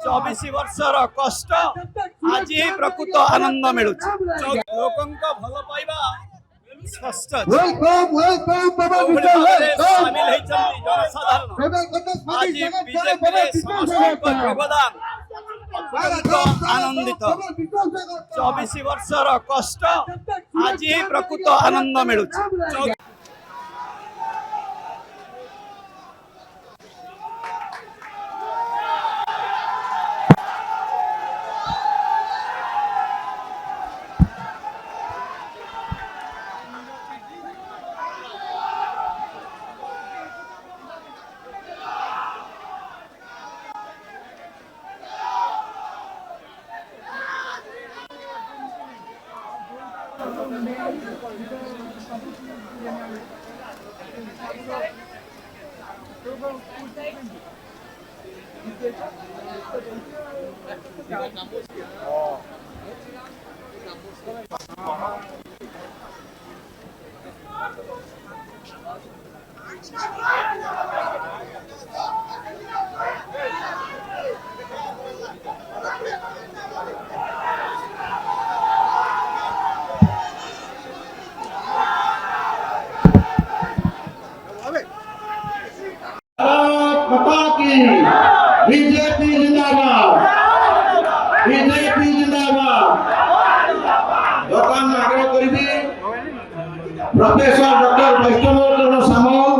24 वर्षर कष्ट आज प्रकृत आनंद मिलू लोकों भल पाइबा स्पष्ट सामिल जनसाधारण आज बीजेपी समस्त योगदान आनंदित 24 वर्षर कष्ट आज प्रकृत आनंद मिलू बीजेपी जिंदाबाद बीजेपी जिंदाबाद बर्तमान आग्रह करी प्रोफेसर डॉक्टर वैष्णव चरण सामल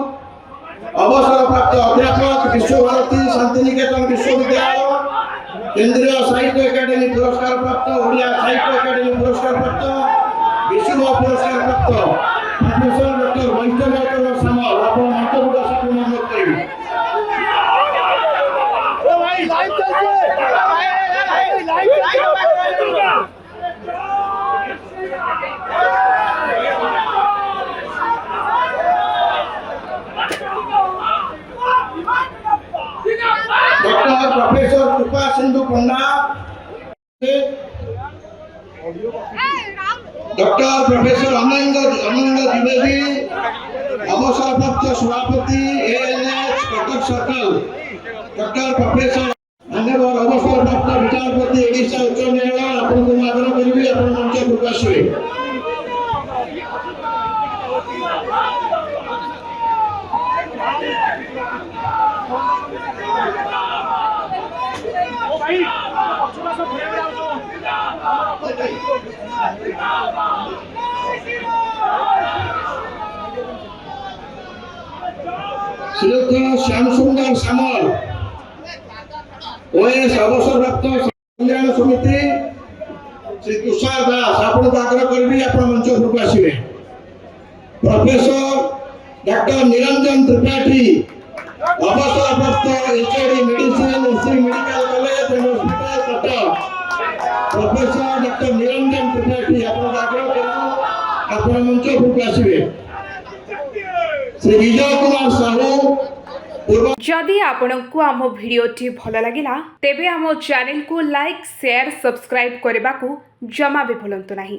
अवसर प्राप्त अध्यापक विश्वभारती शांतिनिकेतन विश्वविद्यालय केंद्रीय साहित्य एकाडेमी पुरस्कार प्राप्त ओडिया साहित्य एकाडेमी पुरस्कार प्राप्त विश्व पुरस्कार प्राप्त प्रोफेसर डॉक्टर वैष्णव चरण सामल आपण मंच अनुरोध करी डॉक्टर प्रोफेसर कृपा सिंधु पंडा डॉक्टर प्रोफेसर अनंत द्विवेदी अवसर प्राप्त सभापति एएनएच कटक सर्कल डॉक्टर प्रोफेसर मान्यवर अवसर प्राप्त विचारपति ओडिशा उच्च न्यायालय आपको आग्रह करी आपण मंच प्रकाश श्रीयुक्त श्याम सुंदर सामल ओएस अवसर प्राप्त कल्याण समिति श्री तुषार दास आपको आग्रह करी आप मंच प्रकाश प्रोफेसर डॉक्टर निरंजन त्रिपाठी अवसर प्राप्त HD medicine Shri medical college and hospital Cuttack professor doctor Niranjan Tripathi आपको आग्रह करू आप मंच प्रकाश श्री विजय कुमार साहू जदि आपंक आम भिडी भल लगा तेब आम चैनल को लाइक शेयर सब्सक्राइब करने को जमा भी भूलु नहीं।